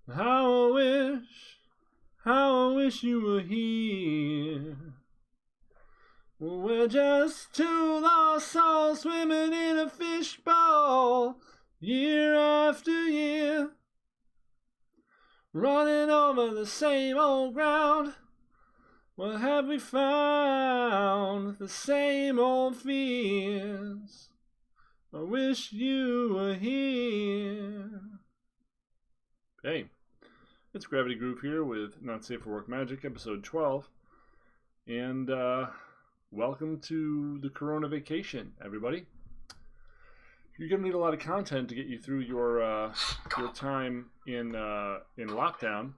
How I wish you were here. We're just two lost souls swimming in a fishbowl, year after year, running over the same old ground. What have we found? The same old fears. I wish you were here. Hey, it's Gravity Groove here with Not Safe for Work Magic, episode 12. And welcome to the Corona vacation, everybody. You're going to need a lot of content to get you through your time in lockdown.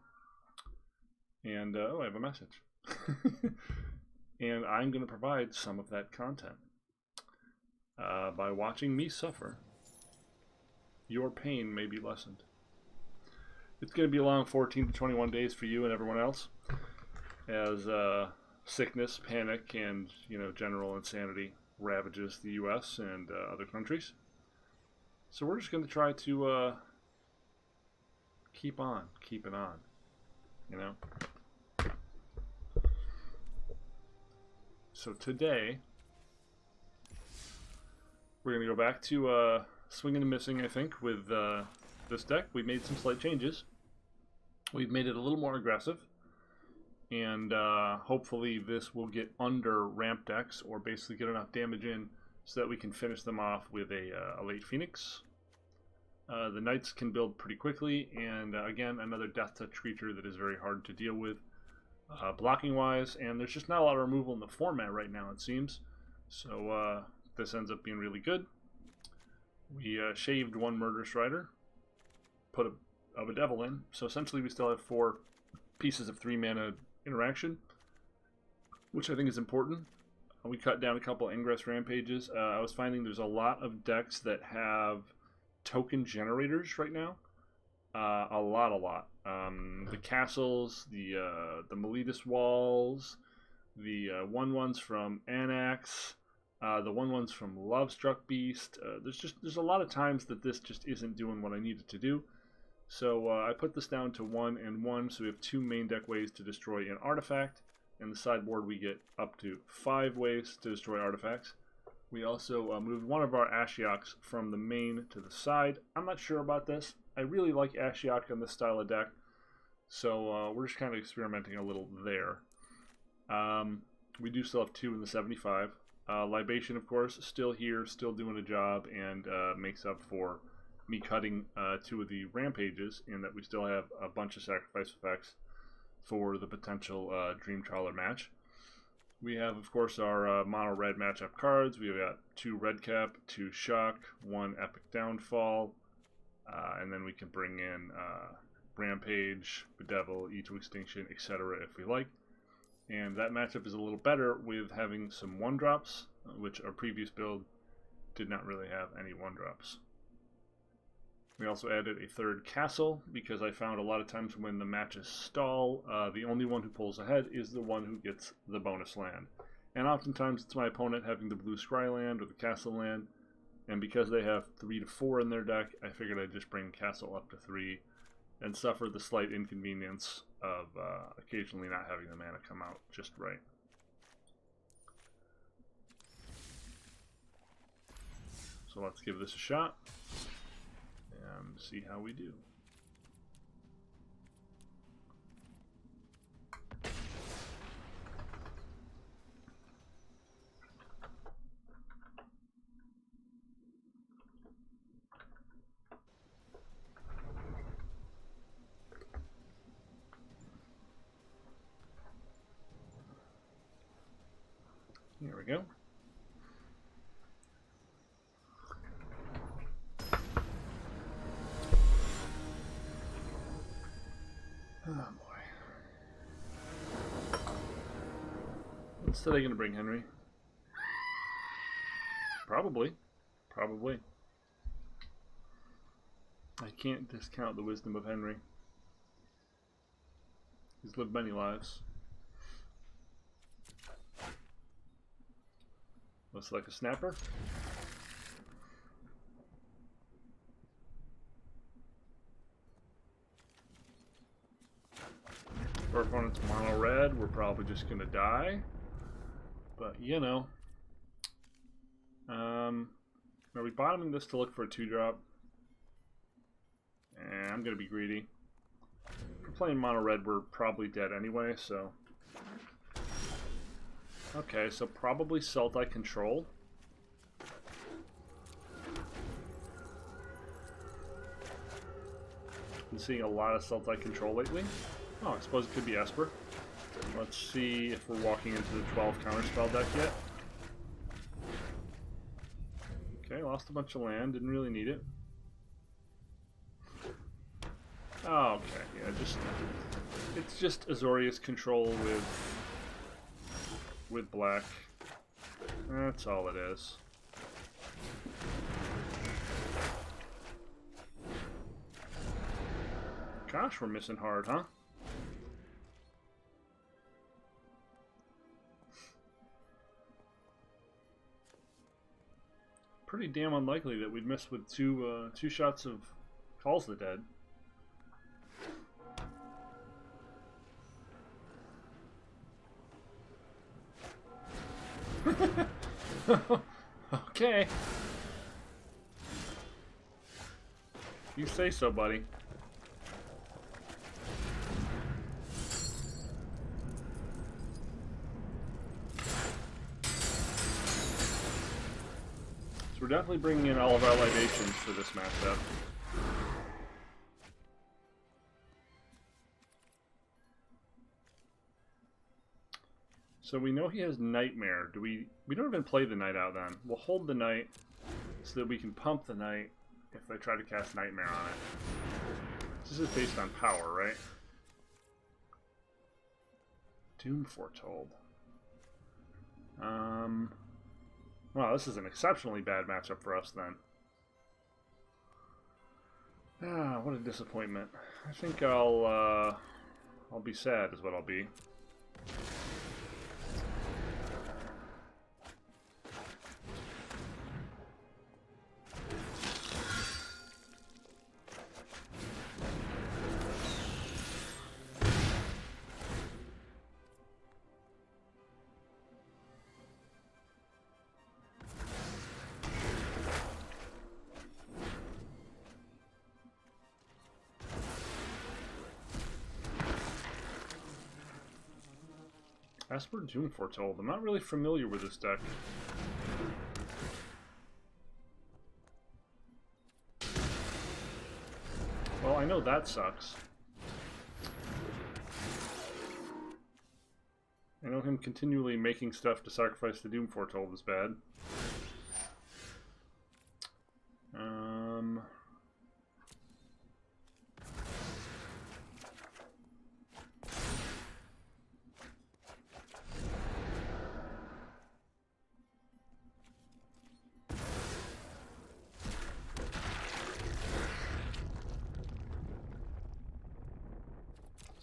And, I have a message. And I'm going to provide some of that content. By watching me suffer, your pain may be lessened. It's going to be a long 14 to 21 days for you and everyone else, as sickness, panic, and general insanity ravages the U.S. and other countries. So we're just going to try to keep it on, So today, we're going to go back to swinging and missing, I think, with this deck. We made some slight changes. We've made it a little more aggressive. And hopefully this will get under ramp decks, or basically get enough damage in so that we can finish them off with a late Phoenix. The Knights can build pretty quickly, and again, another Death Touch creature that is very hard to deal with blocking-wise. And there's just not a lot of removal in the format right now, it seems. So this ends up being really good. We shaved one Murderous Rider, put a Devil in, so essentially we still have 4 pieces of 3 mana interaction, which I think is important. We cut down a couple Ingress Rampages. I was finding there's a lot of decks that have token generators right now. A lot. The castles, the Meletus Walls, the 1/1s from Anax, the 1/1s from Lovestruck Beast. There's a lot of times that this just isn't doing what I need it to do. So I put this down to 1 and 1, so we have 2 main deck ways to destroy an artifact. In the sideboard we get up to 5 ways to destroy artifacts. We also moved one of our Ashioks from the main to the side. I'm not sure about this. I really like Ashiok on this style of deck, so we're just kind of experimenting a little there. We do still have 2 in the 75. Libation, of course, still here, still doing a job, and makes up for me cutting 2 of the Rampages, in that we still have a bunch of sacrifice effects for the potential Dream Trawler match. We have, of course, our mono red matchup cards. We've got 2 Red Cap, 2 Shock, 1 Epic Downfall, and then we can bring in Rampage, Bedevil, E2 Extinction, etc. if we like. And that matchup is a little better with having some 1-drops, which our previous build did not really have any 1-drops. We also added a 3rd castle, because I found a lot of times when the matches stall, the only one who pulls ahead is the one who gets the bonus land. And oftentimes it's my opponent having the blue scry land or the castle land, and because they have 3 to 4 in their deck, I figured I'd just bring castle up to 3 and suffer the slight inconvenience of occasionally not having the mana come out just right. So let's give this a shot and see how we do. Here we go. Oh boy. What's today going to bring, Henry? Probably. I can't discount the wisdom of Henry. He's lived many lives. Looks like a snapper. our opponent's mono red, we're probably just gonna die. But you know. Are we bottoming this to look for a 2-drop? I'm gonna be greedy. If we're playing mono red, we're probably dead anyway, so. Okay, so probably Sultai control. Been seeing a lot of Sultai control lately. Oh, I suppose it could be Esper. Let's see if we're walking into the 12 counterspell deck yet. Okay, lost a bunch of land, didn't really need it. Oh, okay, yeah, it's just Azorius control with black. That's all it is. Gosh, we're missing hard, huh? Pretty damn unlikely that we'd miss with two shots of Calls the Dead. Okay. You say so, buddy. So we're definitely bringing in all of our libations for this matchup. So we know he has Nightmare. We don't even play the Night out then. We'll hold the Night so that we can pump the Night if they try to cast Nightmare on it. This is based on power, right? Doom Foretold. Wow, this is an exceptionally bad matchup for us then. Ah, what a disappointment. I think I'll be sad is what I'll be. Esper Doom Foretold. I'm not really familiar with this deck. Well, I know that sucks. I know him continually making stuff to sacrifice the Doom Foretold is bad.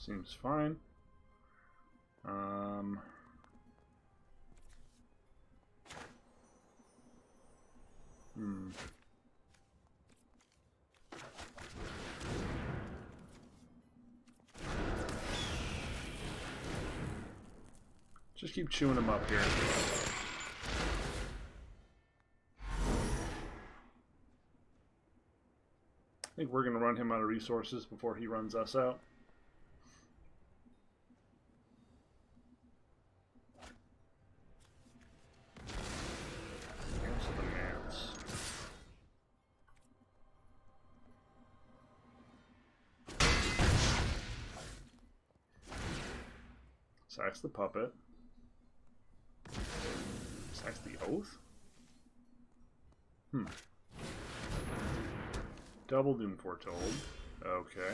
Seems fine. Just keep chewing him up here. I think we're going to run him out of resources before he runs us out. Sacks the puppet. Sacks the oath? Double Doom Foretold. Okay.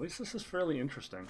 At least this is fairly interesting.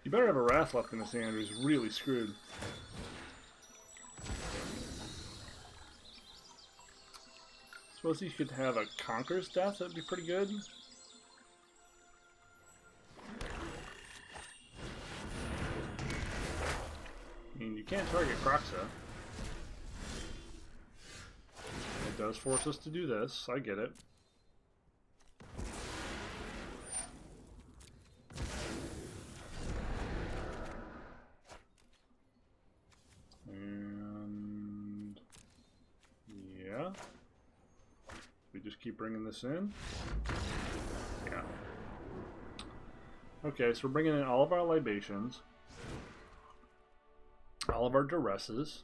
You better have a Wrath left in his hand or he's really screwed. Suppose he could have a Conqueror's Death, that'd be pretty good. I mean, you can't target Kroxa. It does force us to do this, I get it. We just keep bringing this in. Yeah. Okay, so we're bringing in all of our libations, all of our duresses.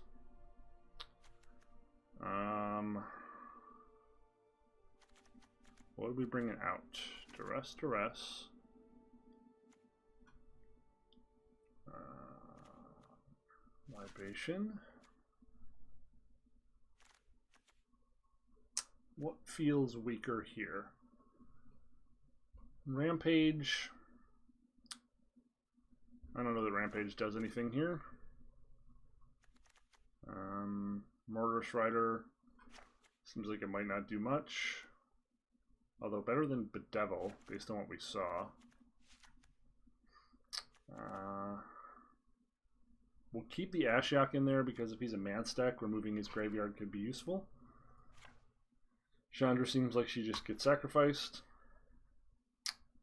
What are we bringing out? Duress. Libation. What feels weaker here? Rampage. I don't know that Rampage does anything here. Murderous Rider seems like it might not do much. Although better than Bedevil, based on what we saw. We'll keep the Ashiok in there because if he's a man stack, removing his graveyard could be useful. Chandra seems like she just gets sacrificed.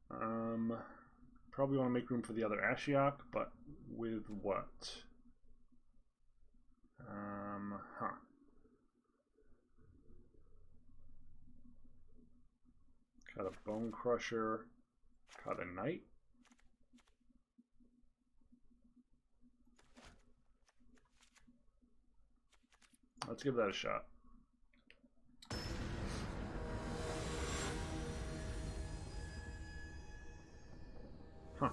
Probably want to make room for the other Ashiok, but with what? Got a Bone Crusher, got a Knight. Let's give that a shot. Huh.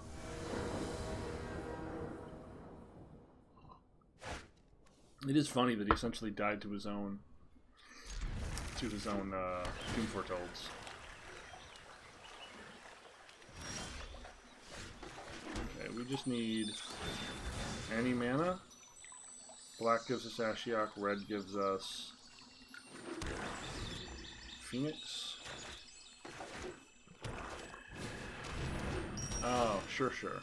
It is funny that he essentially died to his own Doom Foretoads. Okay, we just need any mana. Black gives us Ashiok, red gives us Phoenix. Oh, sure.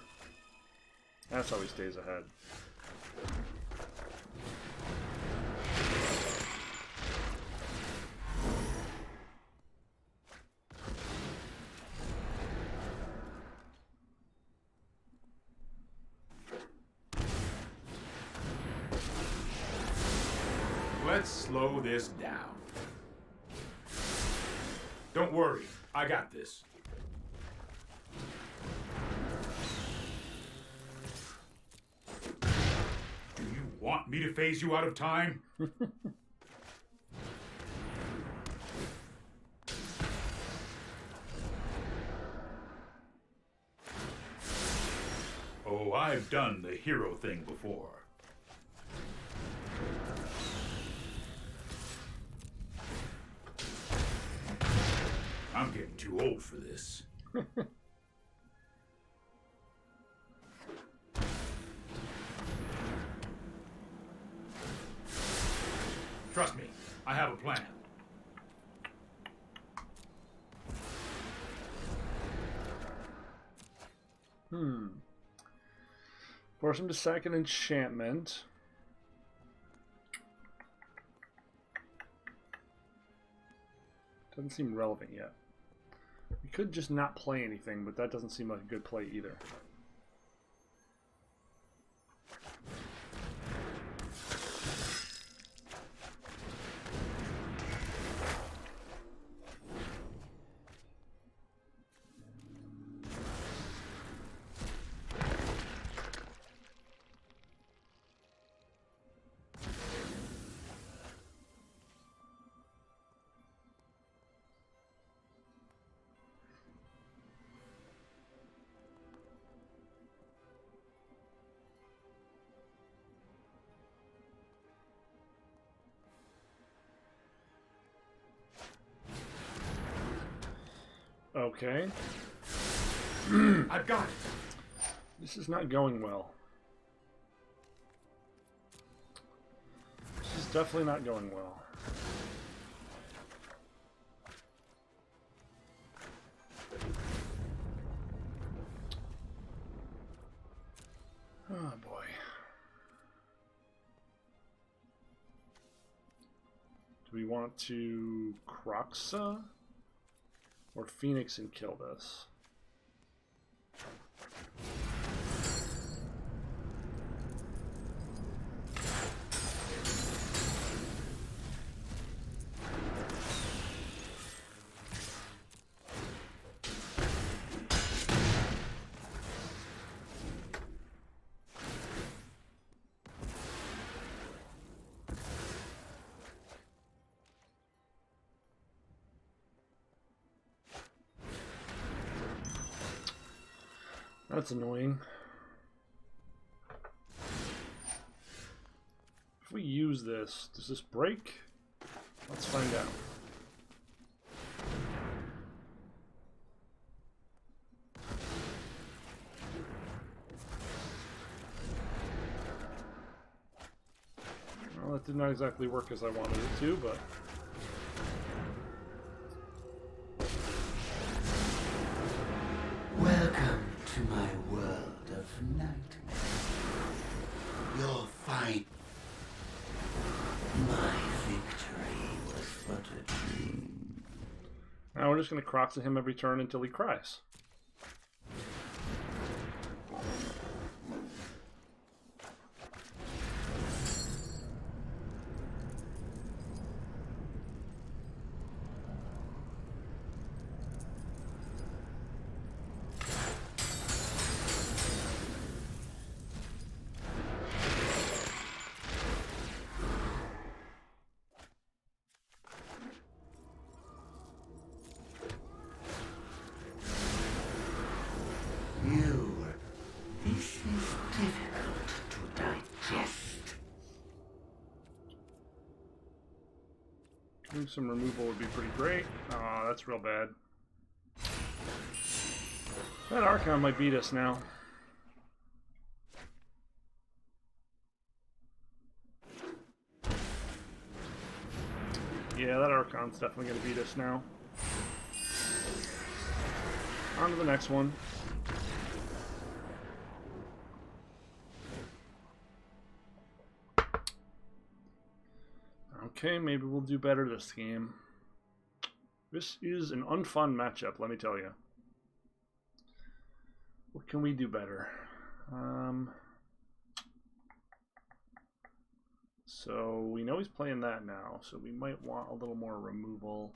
That's how he stays ahead. Let's slow this down. Don't worry, I got this. Do you want me to phase you out of time? Oh, I've done the hero thing before. I'm getting too old for this. Trust me, I have a plan. Force him to sack an enchantment. Doesn't seem relevant yet. We could just not play anything, but that doesn't seem like a good play either. Okay. I've got it. This is not going well. This is definitely not going well. Oh boy. Do we want to Kroxa or Phoenix and kill this? That's annoying. If we use this, does this break? Let's find out. Well, that did not exactly work as I wanted it to, but... Welcome to my world of nightmares. Your fight. My victory was but a dream. Now we're just going to Kroxa him every turn until he cries. This is difficult to digest. Doing some removal would be pretty great. Oh, that's real bad. That Archon might beat us now. Yeah, that Archon's definitely going to beat us now. On to the next one. Okay, maybe we'll do better this game. This is an unfun matchup, let me tell you. What can we do better? So we know he's playing that now, so we might want a little more removal.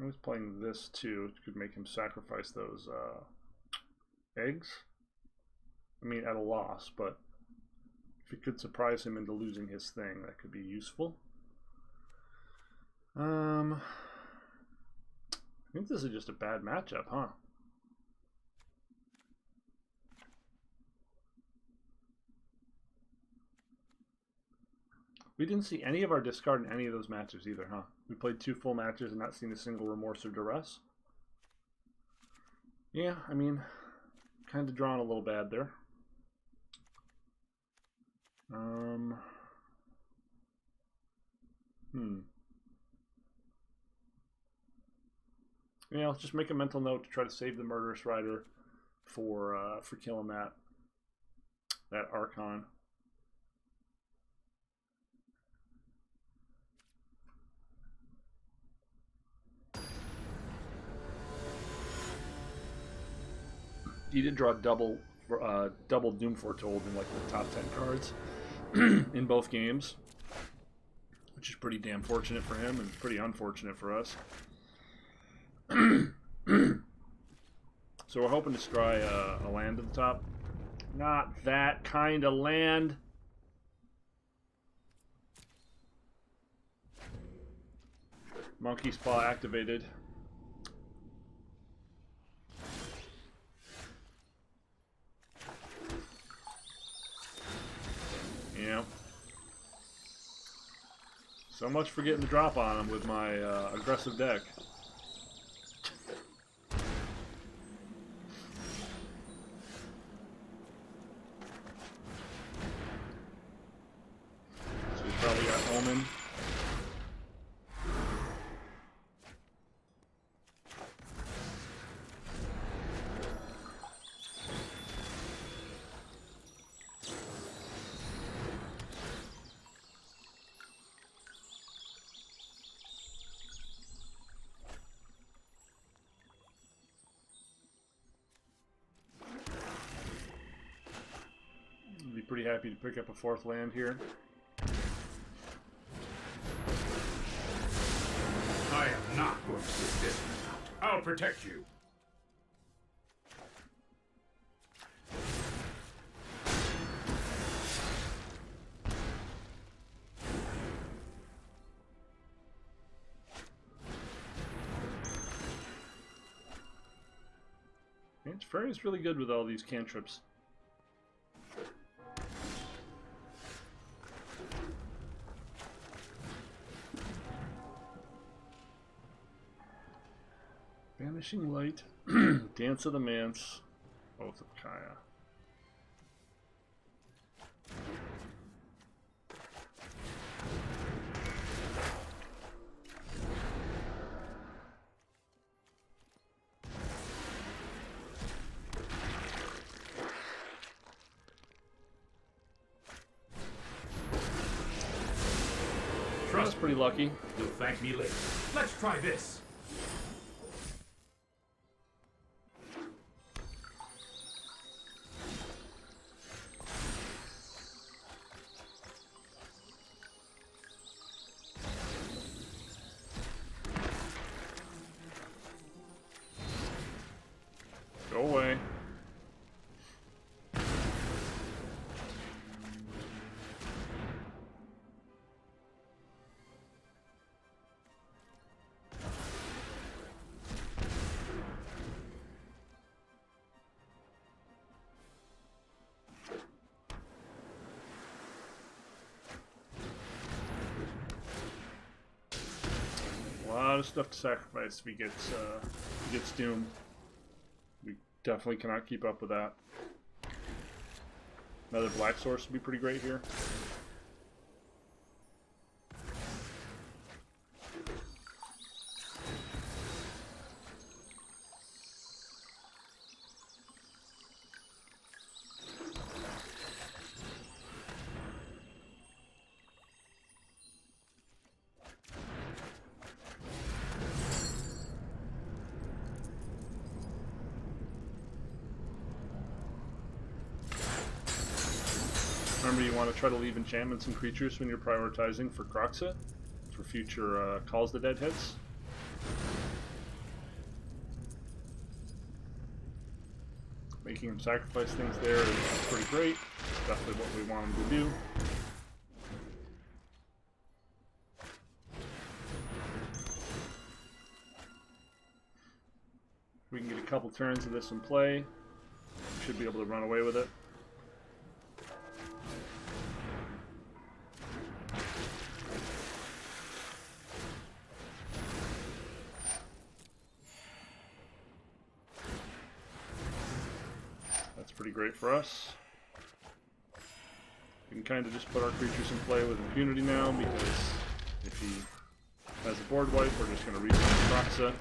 I was playing this too. It could make him sacrifice those eggs. I mean, at a loss, but if it could surprise him into losing his thing, that could be useful. I think this is just a bad matchup, huh? We didn't see any of our discard in any of those matches either, huh? We played 2 full matches and not seen a single remorse or duress. Yeah, I mean, kind of drawn a little bad there. Yeah, let's just make a mental note to try to save the Murderous Rider for killing that Archon. He did draw double Doom Foretold in like the top 10 cards in both games, which is pretty damn fortunate for him and pretty unfortunate for us. So we're hoping to scry a land at the top. Not that kind of land. Monkey's Paw activated. Yeah. So much for getting the drop on him with my aggressive deck. So he's probably got Omen. Be pretty happy to pick up a 4th land here. I am not going to sit this one out. I'll protect you. And Teferi's really good with all these cantrips. Vanishing Light, Dance of the Manse, Oath of Kaya. That's pretty lucky. You'll thank me later. Let's try this. Go away. A lot of stuff to sacrifice if he gets Doom. We definitely cannot keep up with that. Another black source would be pretty great here. Remember, you want to try to leave enchantments and creatures when you're prioritizing for Kroxa, for future Calls the Dead hits. Making him sacrifice things there is pretty great. It's definitely what we want him to do. If we can get a couple turns of this in play, we should be able to run away with it. That's pretty great for us. We can kind of just put our creatures in play with impunity now, because if he has a board wipe, we're just going to reset Kroxa.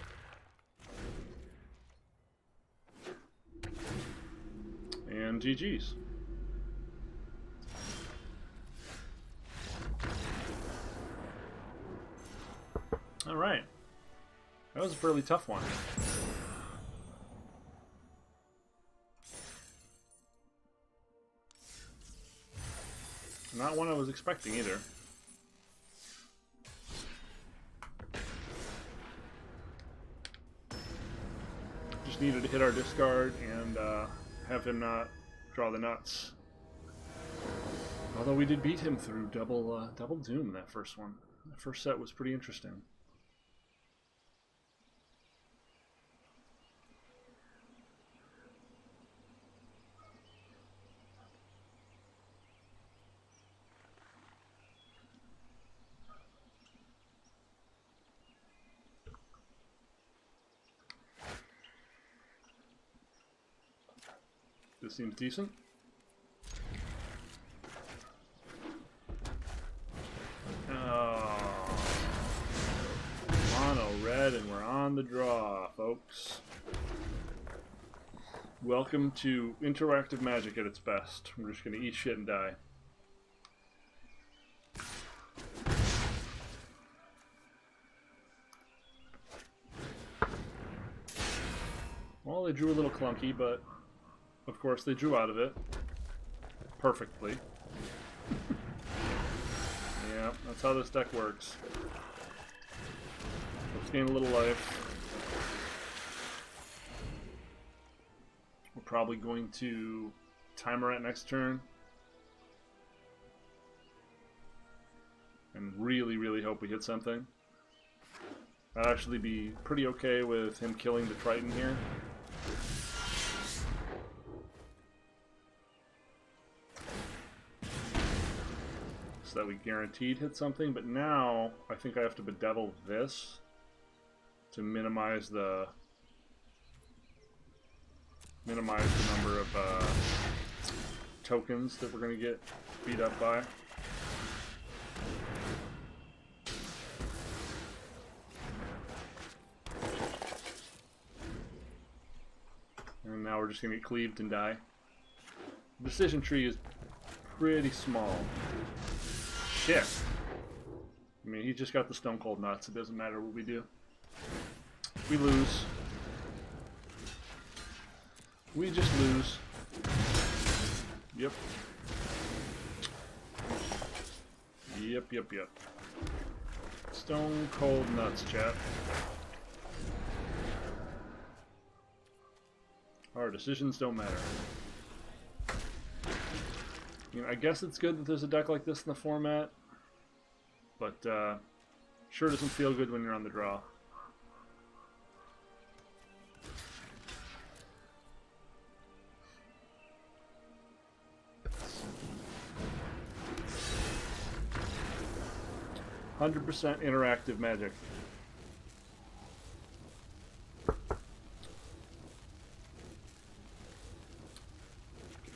And GG's. Alright. That was a fairly tough one. Not one I was expecting either. Just needed to hit our discard and have him not draw the nuts. Although we did beat him through double Doom in that first one. That first set was pretty interesting. This seems decent. Oh. Mono red, and we're on the draw, folks. Welcome to interactive Magic at its best. We're just gonna eat shit and die. Well, they drew a little clunky, but of course they drew out of it perfectly. Yeah, that's how this deck works. Let's gain a little life. We're probably going to timer at next turn. And really, really hope we hit something. I'd actually be pretty okay with him killing the Triton here. So that we guaranteed hit something, but now I think I have to bedevil this to minimize the number of tokens that we're going to get beat up by. And now we're just going to get cleaved and die. The decision tree is pretty small. Shit. I mean, he just got the Stone Cold Nuts. It doesn't matter what we do. We lose. We just lose. Yep. Yep. Stone Cold Nuts, chat. Our decisions don't matter. You know, I guess it's good that there's a deck like this in the format, but sure doesn't feel good when you're on the draw. "100% interactive Magic." Get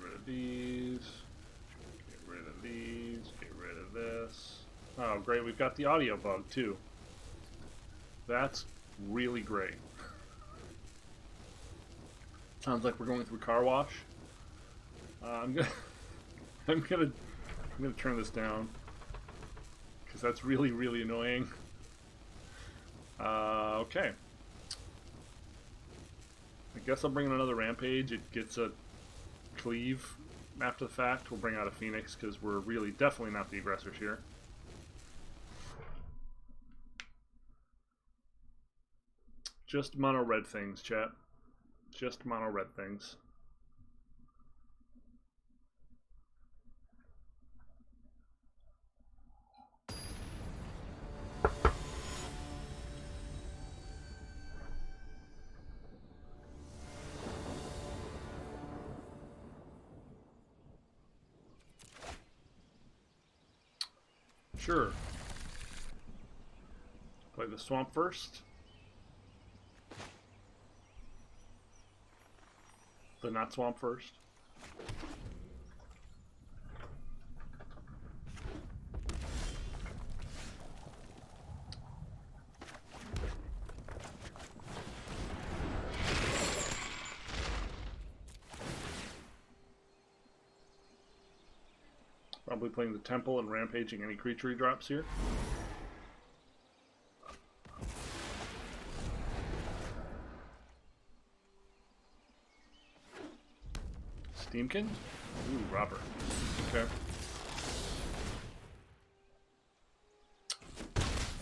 rid of these. Get rid of these. Get rid of this. Oh, great. We've got the audio bug, too. That's really great. Sounds like we're going through car wash. I'm gonna turn this down because that's really, really annoying. Okay. I guess I'll bring in another Rampage. It gets a cleave after the fact. We'll bring out a Phoenix because we're really definitely not the aggressors here. Just mono red things, chat. Just mono red things. Sure. Play the swamp first. The not swamp first. Probably playing the temple and rampaging any creature he drops here. Steamkin? Ooh, Robert. Okay.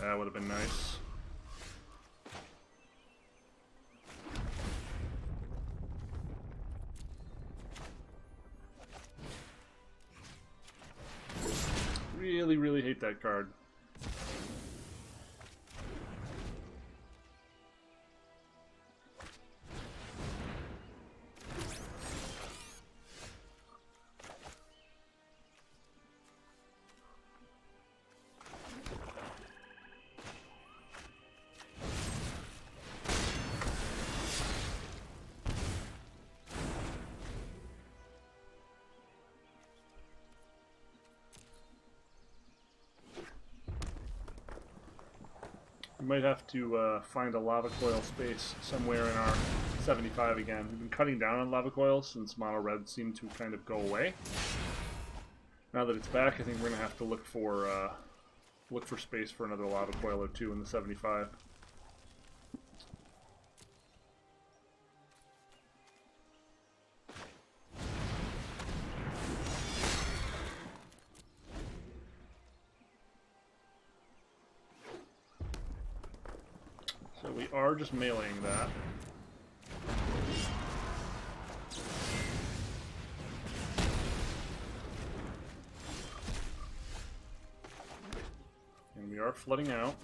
That would have been nice. Really, really hate that card. We might have to find a lava coil space somewhere in our 75 again. We've been cutting down on lava coils since mono red seemed to kind of go away. Now that it's back, I think we're gonna have to look for space for another lava coil or two in the 75. So we are just meleeing that. And we are flooding out.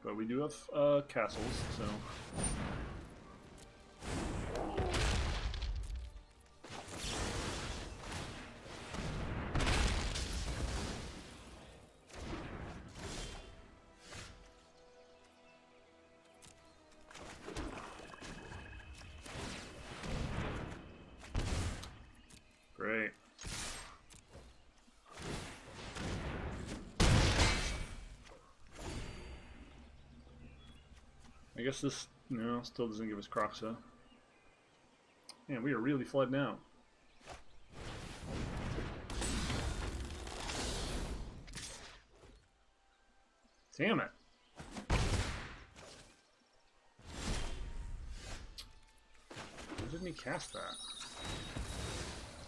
But we do have castles, so... Great. I guess this, no, still doesn't give us Kroxa. Man, we are really flooding out. Damn it. Why didn't he cast that?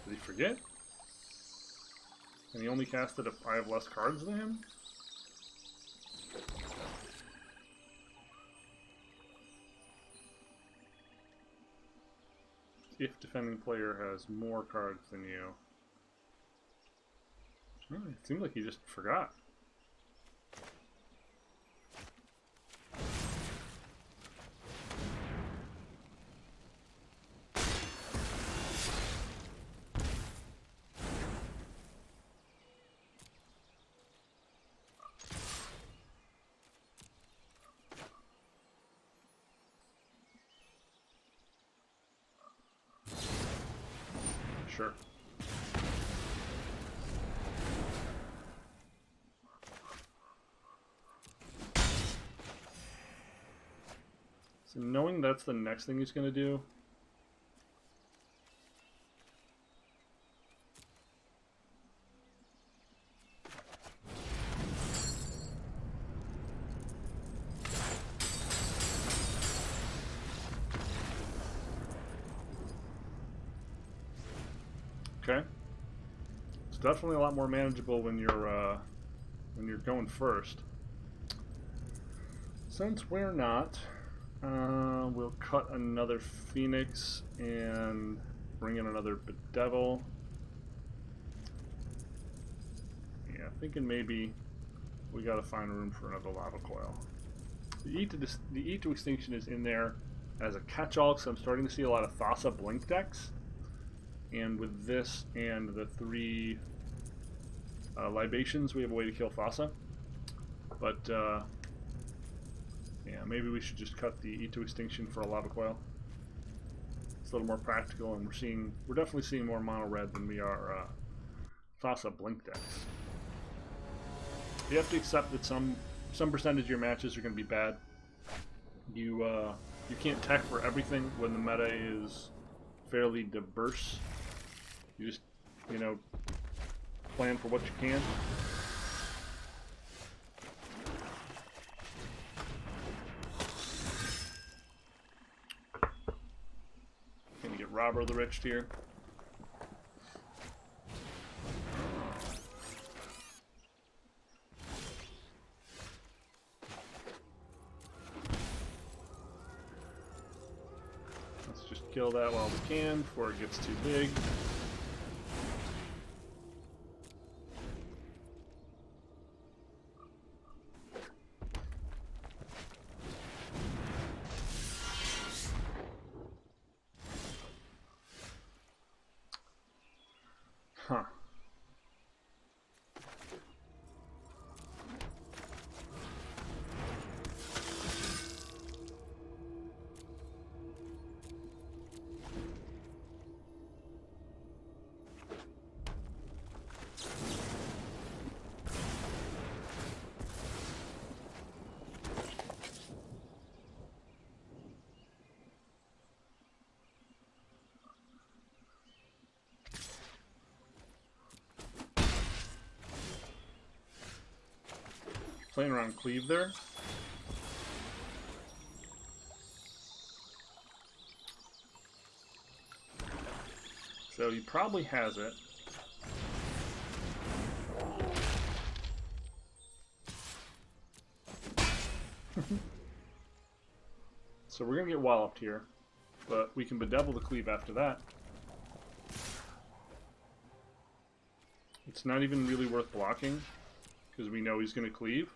Did he forget? And he only cast it if I have less cards than him? If defending player has more cards than you. Oh, it seemed like he just forgot. Sure. So knowing that's the next thing he's going to do. Okay. It's definitely a lot more manageable when you're going first. Since we're not, we'll cut another Phoenix and bring in another Bedevil. Yeah, thinking maybe we gotta find room for another Lava Coil. The E to Extinction is in there as a catch-all, so I'm starting to see a lot of Thassa Blink decks. And with this and the 3 libations, we have a way to kill Thassa. But, yeah, maybe we should just cut the E to Extinction for a Lava Coil. It's a little more practical, and we're definitely seeing more mono red than we are Thassa Blink decks. You have to accept that some percentage of your matches are going to be bad. You can't tech for everything when the meta is fairly diverse. You just, plan for what you can. Gonna get Robber the Rich here. Let's just kill that while we can before it gets too big. Huh. playing around cleave there. So he probably has it. So we're gonna get walloped here, but we can bedevil the cleave after that. It's not even really worth blocking because we know he's gonna cleave.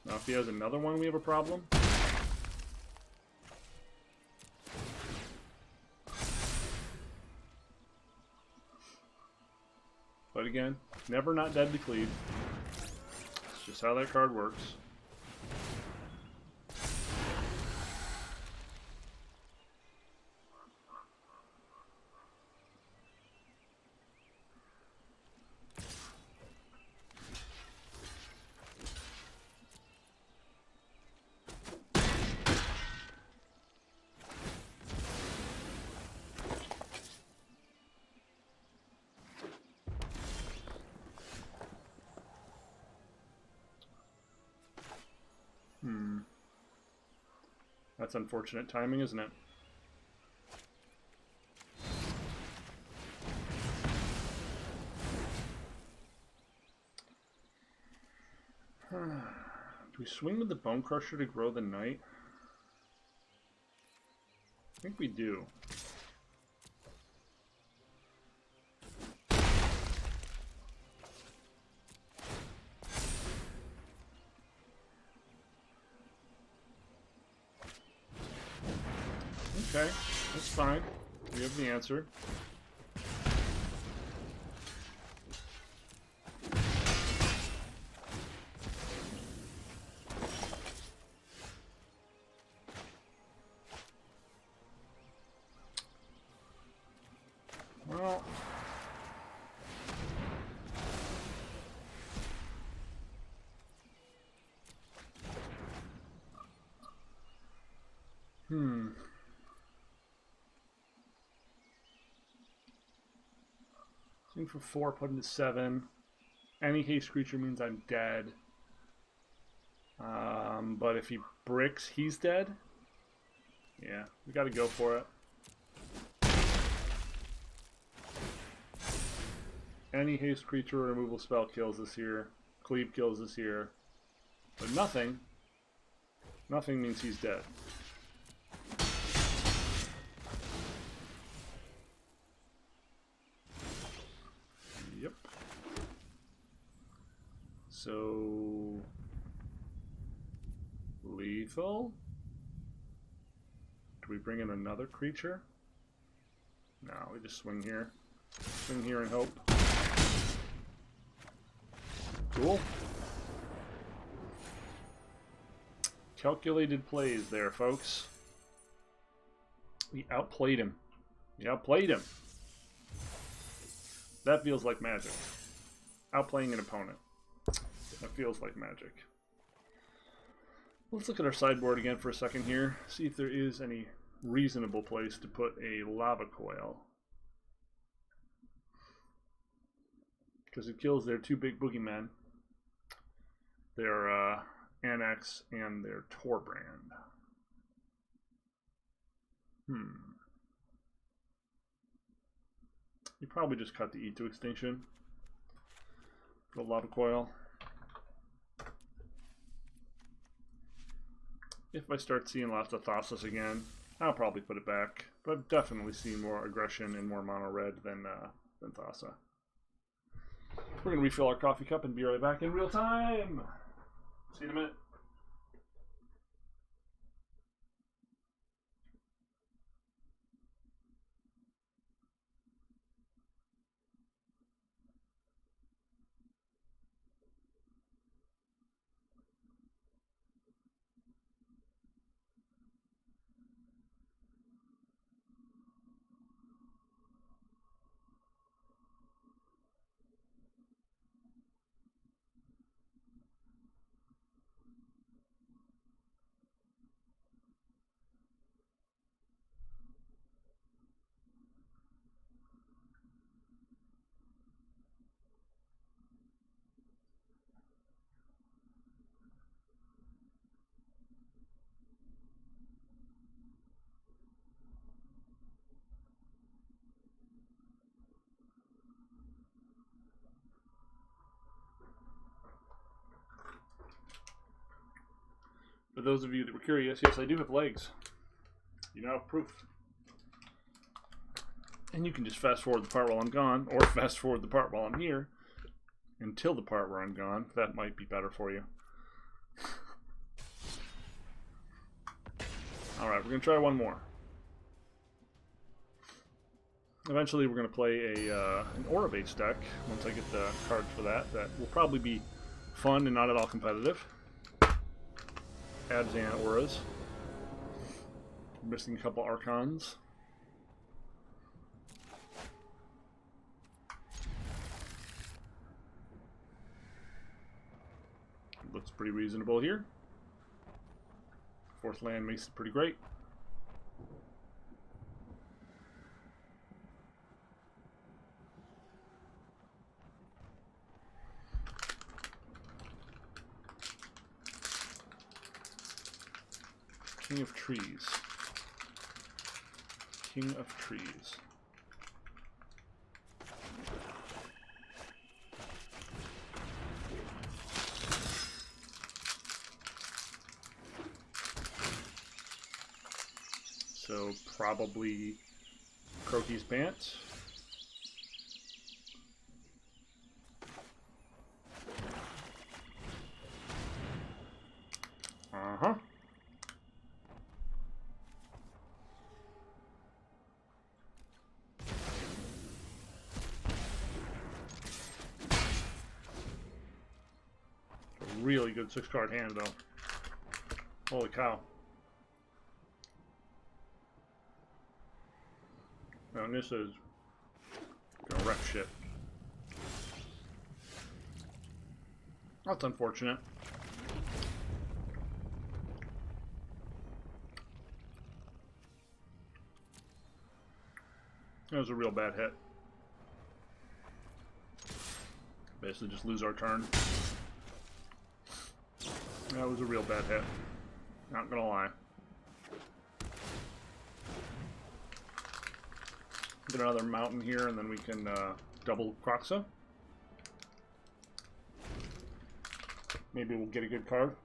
Now if he has another one, we have a problem. But again, never not dead to cleave. It's just how that card works. That's unfortunate timing, isn't it? Do we swing with the Bone Crusher to grow the Knight? I think we do. Okay, that's fine. We have the answer. Well, swing for 4, put into 7. Any haste creature means I'm dead. But if he bricks, he's dead. Yeah, we gotta go for it. Any haste creature or removal spell kills us here. Cleave kills us here. But nothing means he's dead. Yep. So... lethal? Do we bring in another creature? No, we just swing here. Swing here and hope. Cool. Calculated plays there, folks. We outplayed him. We outplayed him. That feels like magic. Outplaying an opponent. That feels like magic. Let's look at our sideboard again for a second here. See if there is any reasonable place to put a lava coil. Because it kills their two big boogeymen. Their Annex and their Torbrand. You probably just cut the E to extinction. The lava coil. If I start seeing lots of Thassa's again, I'll probably put it back. But I've definitely seen more aggression and more mono red than Thassa. We're gonna refill our coffee cup and be right back in real time. See you in a minute. For those of you that were curious, yes, I do have legs. You now have proof. And you can just fast forward the part while I'm gone, or fast forward the part while I'm here, until the part where I'm gone. That might be better for you. Alright, we're going to try one more. Eventually we're going to play an aura-based deck, once I get the cards for that. That will probably be fun and not at all competitive. Abs and auras. Missing a couple archons. Looks pretty reasonable here. Fourth land makes it pretty great. King of Trees. King of Trees. So probably Croquis Pants. Uh-huh. A really good 6-card hand, though. Holy cow. Now, this is gonna wreck shit. That's unfortunate. That was a real bad hit. Basically just lose our turn. That was a real bad hit. Not gonna lie. Get another mountain here, and then we can double Kroxa. Maybe we'll get a good card.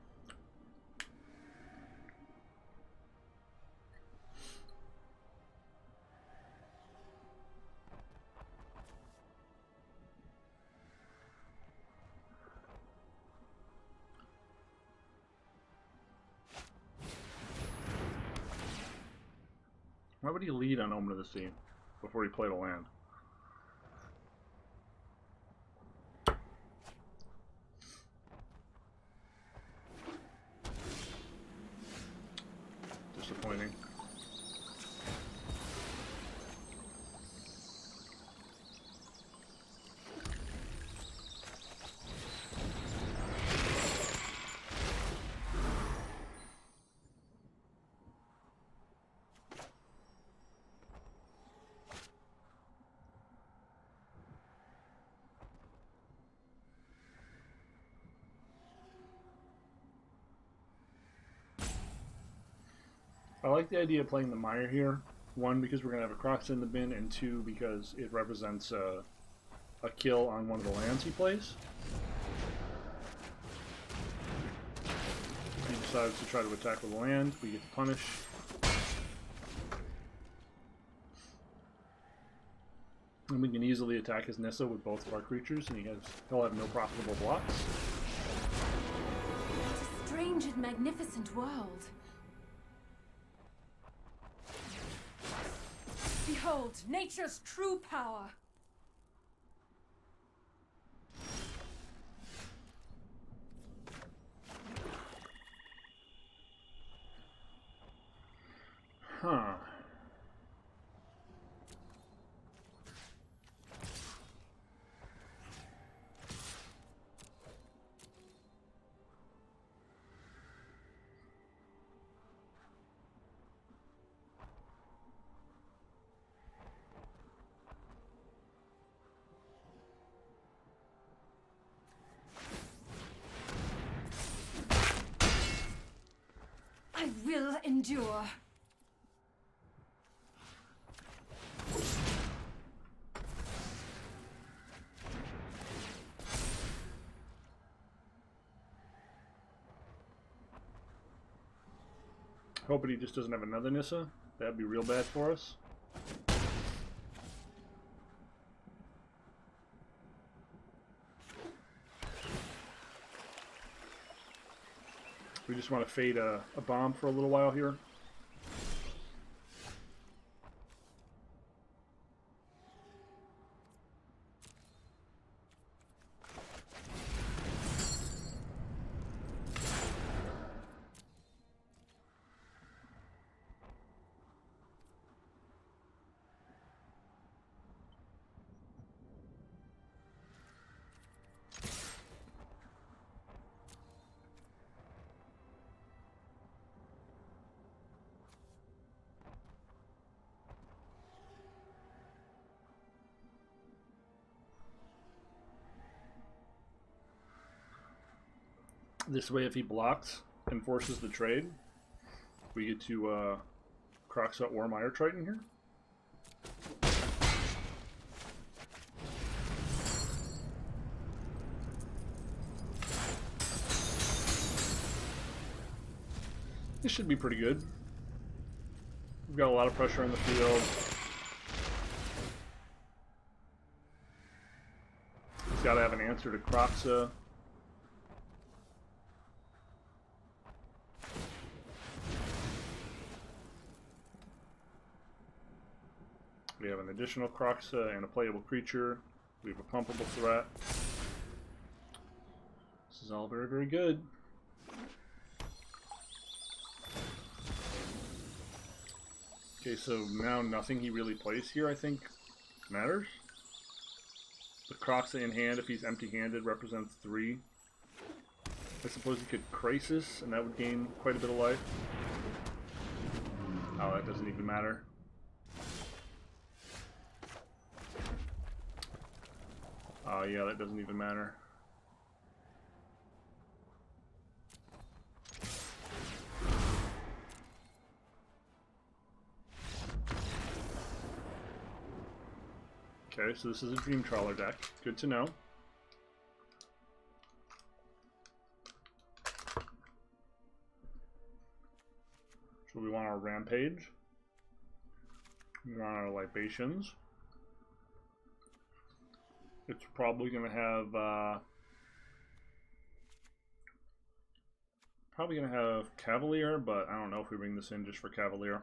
Why would he lead on Omen of the Sea before he played a land? Disappointing. I like the idea of playing the Mire here. One, because we're going to have a Kroxa in the bin, and two, because it represents a kill on one of the lands he plays. He decides to try to attack with a land, we get to punish. And we can easily attack his Nissa with both of our creatures, and he'll have no profitable blocks. What a strange and magnificent world. Behold, nature's true power. Huh. I will endure. Hoping he just doesn't have another Nissa. That'd be real bad for us. We just want to fade a bomb for a little while here. This way, if he blocks and forces the trade, we get to Kroxa or Mire Triton here. This should be pretty good. We've got a lot of pressure on the field. He's got to have an answer to Kroxa. We have an additional Kroxa and a playable creature. We have a pumpable threat. This is all very, very good. Okay, so now nothing he really plays here, I think, matters. The Kroxa in hand, if he's empty-handed, represents 3. I suppose he could Crisis, and that would gain quite a bit of life. Oh, that doesn't even matter. Oh, yeah, that doesn't even matter. Okay, so this is a Dream Trawler deck. Good to know. So we want our Rampage. We want our Libations. It's probably going to have Cavalier, but I don't know if we bring this in just for Cavalier.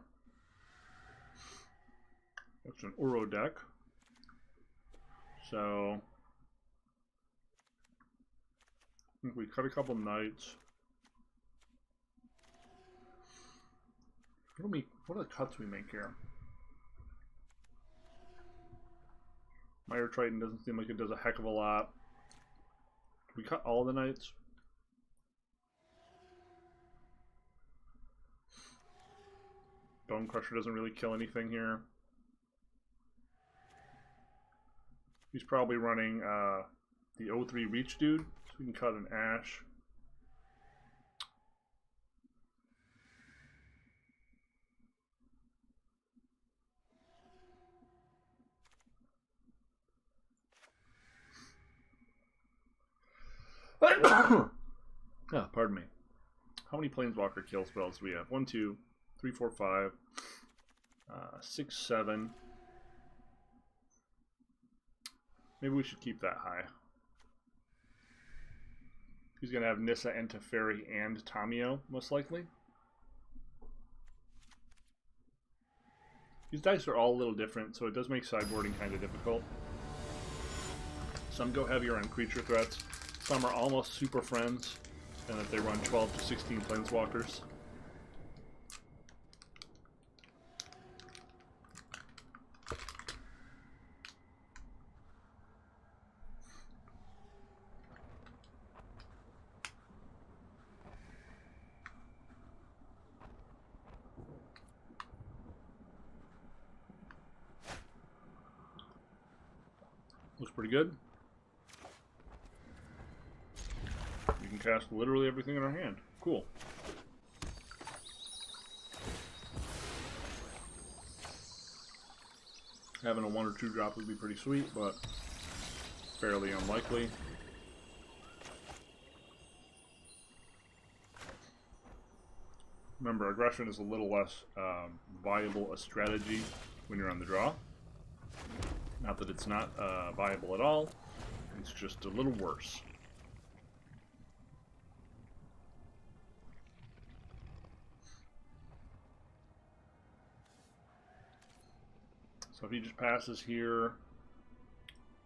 It's an Uro deck. So I think we cut a couple Knights. What are the cuts we make here? Mire Triton doesn't seem like it does a heck of a lot. We cut all the Knights. Bone Crusher doesn't really kill anything here. He's probably running the 0-3 Reach Dude, so we can cut an Ash. Ah, pardon me. How many Planeswalker kill spells do we have? 1, 2, 3, 4, 5, 6, 7. Maybe we should keep that high. He's going to have Nissa and Teferi and Tamio, most likely. These dice are all a little different, so it does make sideboarding kind of difficult. Some go heavier on creature threats. Some are almost super friends, and that they run 12 to 16 Planeswalkers. Looks pretty good. We can cast literally everything in our hand. Cool. Having a 1 or 2 drop would be pretty sweet, but fairly unlikely. Remember, aggression is a little less viable a strategy when you're on the draw. Not that it's not viable at all, it's just a little worse. So if he just passes here,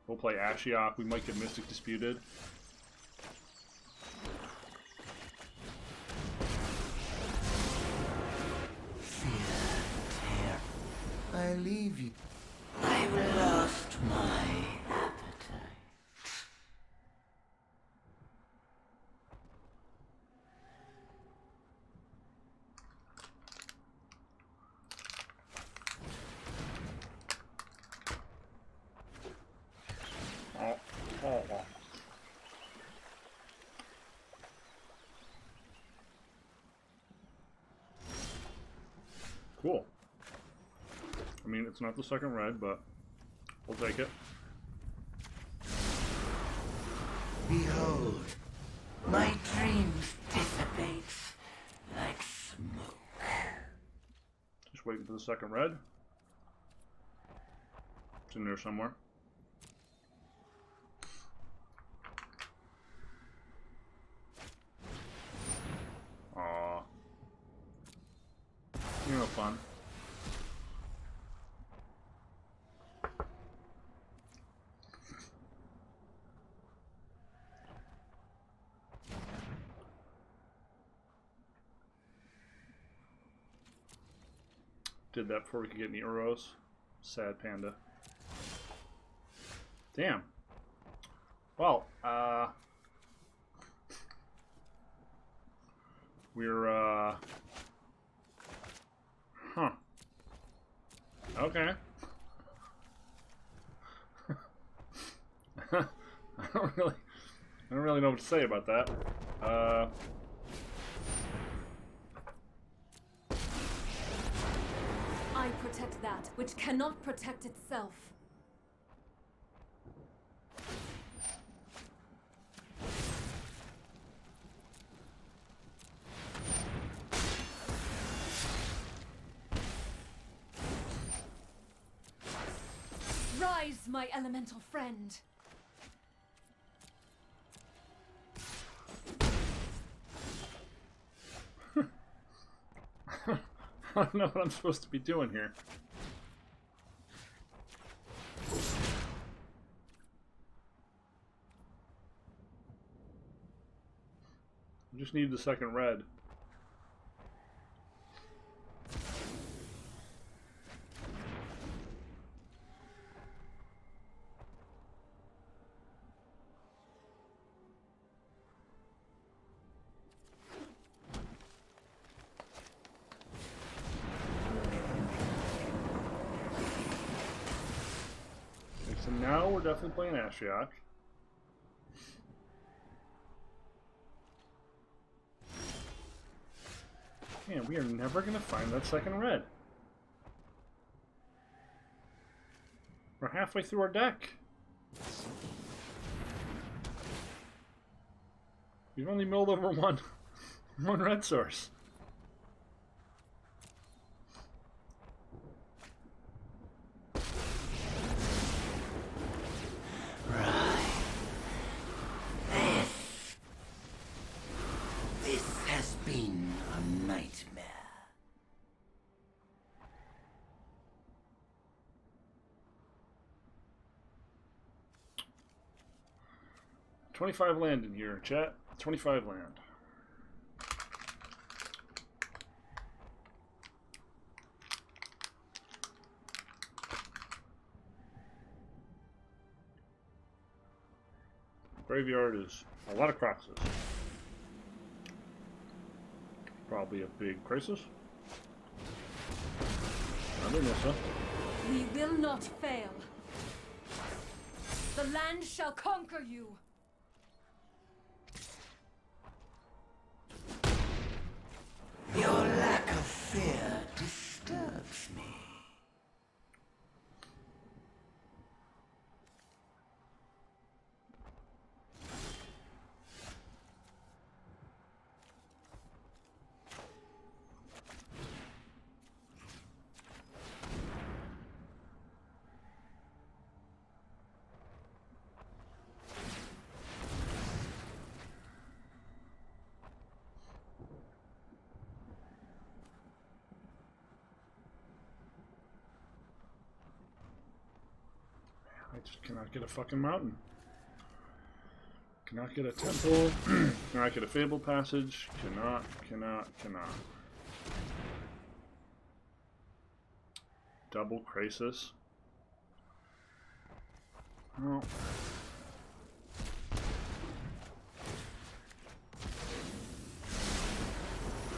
we'll play Ashiok. We might get Mystic Disputed. I leave you. I've lost my appetite. Oh. Cool. I mean, it's not the second red, but we'll take it. Behold, my dreams dissipate like smoke. Just waiting for the second red. It's in there somewhere. Aww. You're no fun. Did that before we could get any Uros. Sad panda. Damn. Well, we're, huh. Okay. I don't really know what to say about that. I protect that which cannot protect itself. Rise, my elemental friend. I don't know what I'm supposed to be doing here. I just need the second red. So now we're definitely playing Ashiok. Man, we are never going to find that second red. We're halfway through our deck. We've only milled over one red source. This has been a nightmare. $25 land in here, chat. 25 land. Graveyard is a lot of Kroxas. Probably a big crisis. Another Nissa. We will not fail. The land shall conquer you. Your lack of fear disturbs me. I just cannot get a fucking mountain. Cannot get a temple. Cannot get a fable passage. Cannot. Double crisis. Oh.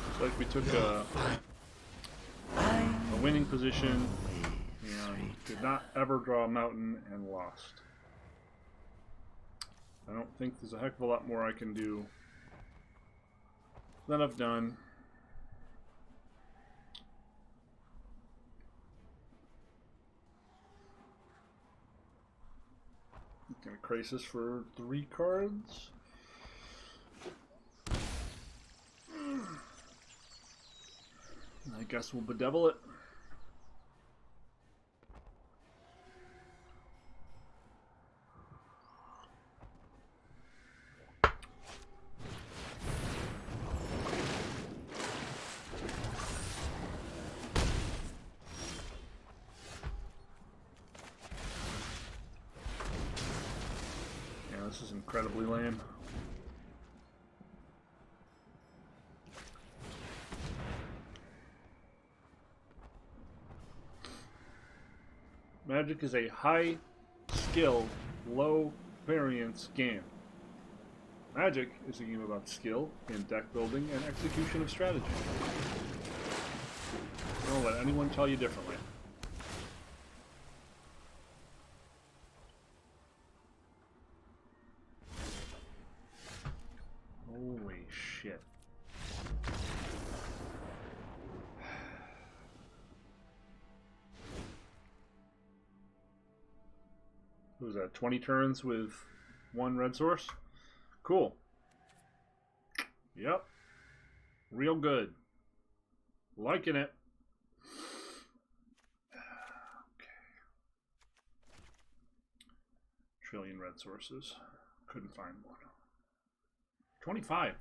Looks like we took a winning position and did not ever draw a mountain and lost. I don't think there's a heck of a lot more I can do than I've done. Gonna crisis for 3 cards. I guess we'll bedevil it. This is incredibly lame. Magic is a high skill, low variance game. Magic is a game about skill in deck building and execution of strategy. Don't let anyone tell you differently. Holy shit. What was that, 20 turns with 1 red source? Cool. Yep. Real good. Liking it. Okay. Trillion red sources. Couldn't find one. 25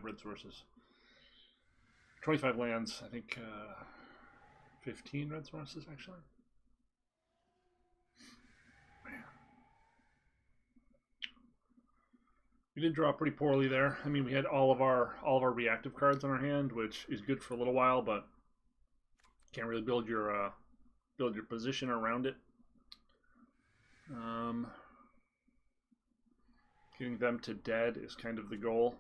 red sources. 25 lands, I think 15 red sources actually. Man. We did draw pretty poorly there. I mean, we had all of our reactive cards on our hand, which is good for a little while, but can't really build your position around it. Getting them to dead is kind of the goal.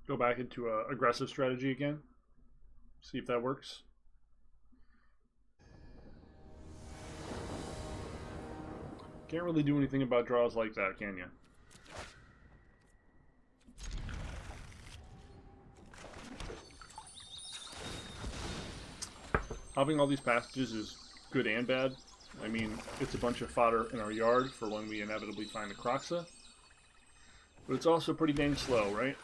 Go back into a aggressive strategy again. See if that works. Can't really do anything about draws like that, can you? Having all these passages is good and bad. I mean, it's a bunch of fodder in our yard for when we inevitably find a Kroxa. But it's also pretty dang slow, right?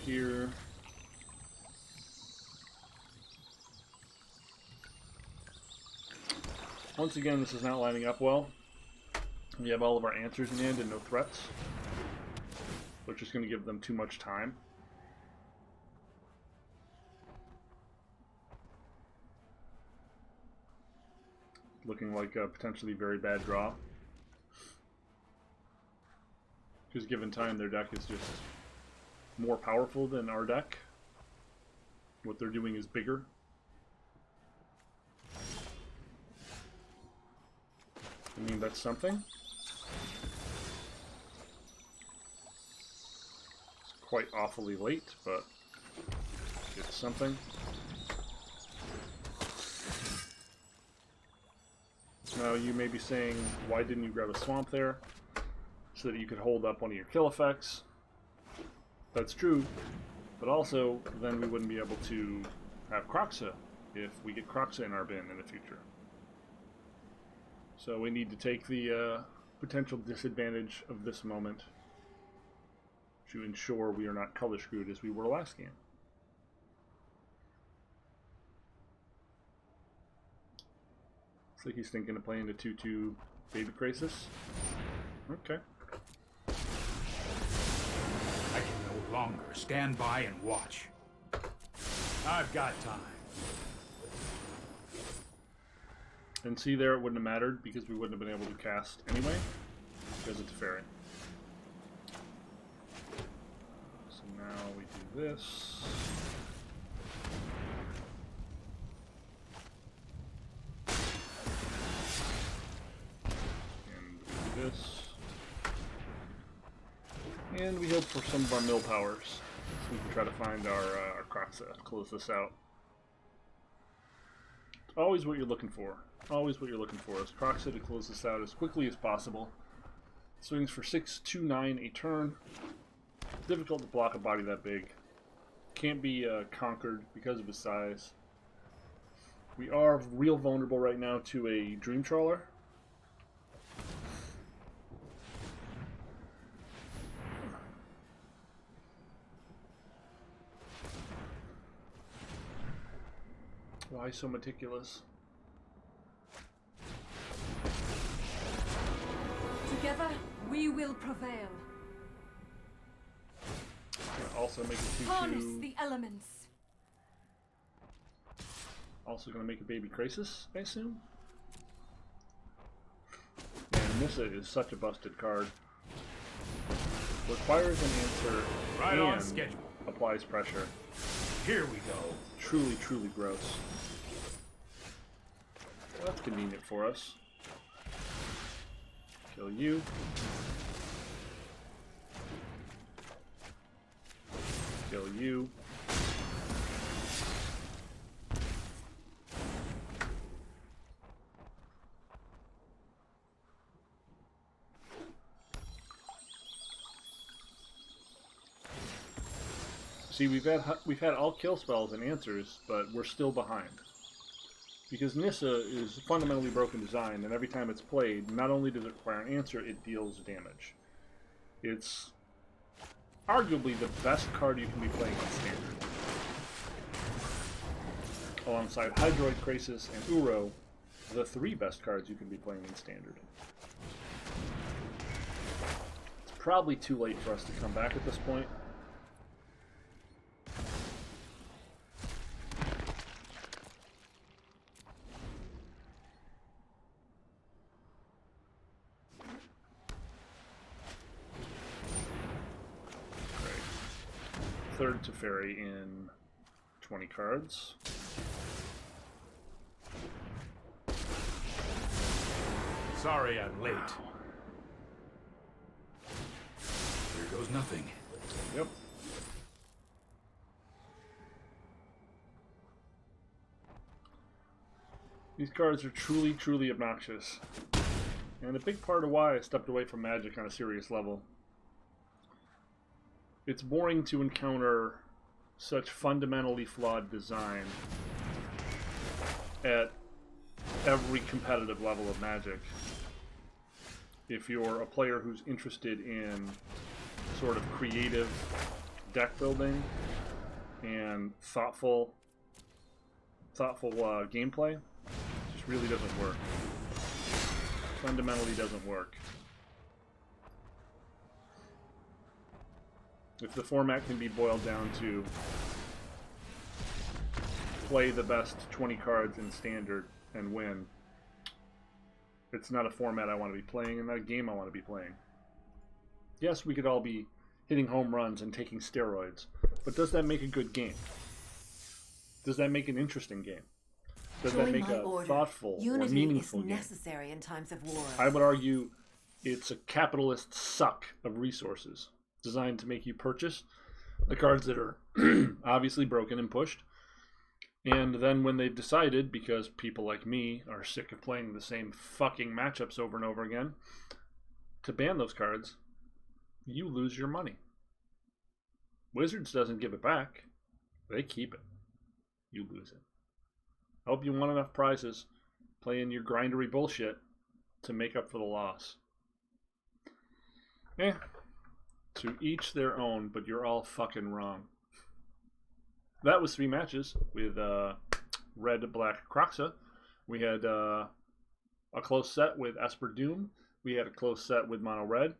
Here. Once again, this is not lining up well. We have all of our answers in hand and no threats, which is going to give them too much time. Looking like a potentially very bad draw. Because given time, their deck is just more powerful than our deck. What they're doing is bigger. I mean, that's something. quite awfully late, but it's something. Now you may be saying, why didn't you grab a swamp there so that you could hold up one of your kill effects? That's true, but also then we wouldn't be able to have Kroxa if we get Kroxa in our bin in the future. So we need to take the potential disadvantage of this moment to ensure we are not color screwed as we were last game. Looks like he's thinking of playing the 2/2 Baby Crisis. Okay. I can no longer stand by and watch. I've got time. And see there, it wouldn't have mattered because we wouldn't have been able to cast anyway because it's a teferi. So now we do this. And we do this. And we hope for some of our mill powers so we can try to find our Kroxa to close this out. It's always what you're looking for. Always what you're looking for is Kroxa to close this out as quickly as possible. Swings for 6/2/9 a turn. It's difficult to block a body that big. Can't be conquered because of his size. We are real vulnerable right now to a Dream Trawler. Why so meticulous? Together, we will prevail. Also make it Harness 2/2. the elements. Also going to make a Baby Crisis, I assume. And Nissa is such a busted card. Requires an answer Right and on schedule. applies pressure. Here we go. Truly, truly gross. Well, that's convenient for us. Kill you. Kill you. See, we've had all kill spells and answers, but we're still behind. Because Nissa is a fundamentally broken design, and every time it's played, not only does it require an answer, it deals damage. It's arguably the best card you can be playing on Standard. Alongside Hydroid, Crisis, and Uro, the 3 best cards you can be playing in Standard. It's probably too late for us to come back at this point. Third teferi in 20 cards. Sorry I'm late. Here goes nothing. Yep. These cards are truly, truly obnoxious. And a big part of why I stepped away from Magic on a serious level. It's boring to encounter such fundamentally flawed design at every competitive level of Magic. If you're a player who's interested in sort of creative deck building and thoughtful gameplay, it just really doesn't work. Fundamentally doesn't work. If the format can be boiled down to play the best 20 cards in Standard and win, it's not a format I want to be playing and not a game I want to be playing. Yes, we could all be hitting home runs and taking steroids, but does that make a good game? Does that make an interesting game? Does that make a thoughtful or meaningful game? Unity is necessary in times of war. I would argue it's a capitalist suck of resources designed to make you purchase the cards that are obviously broken and pushed. And then when they've decided, because people like me are sick of playing the same fucking matchups over and over again, to ban those cards, you lose your money. Wizards doesn't give it back. They keep it. You lose it. I hope you won enough prizes playing your grindery bullshit to make up for the loss. To each their own, but you're all fucking wrong. That was 3 matches with red-black Kroxa. We had a close set with Esper Doom. We had a close set with Mono Red.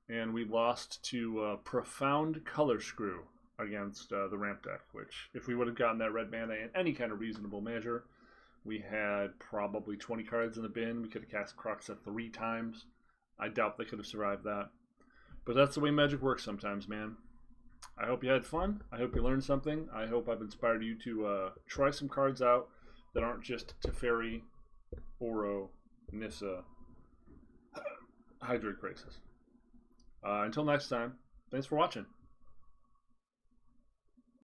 And we lost to Profound Color Screw against the ramp deck, which, if we would have gotten that red mana in any kind of reasonable measure, we had probably 20 cards in the bin. We could have cast Kroxa 3 times. I doubt they could have survived that. But that's the way Magic works sometimes, man. I hope you had fun. I hope you learned something. I hope I've inspired you to try some cards out that aren't just Teferi, Oro, Nissa, Hydroid Crisis. Until next time, thanks for watching.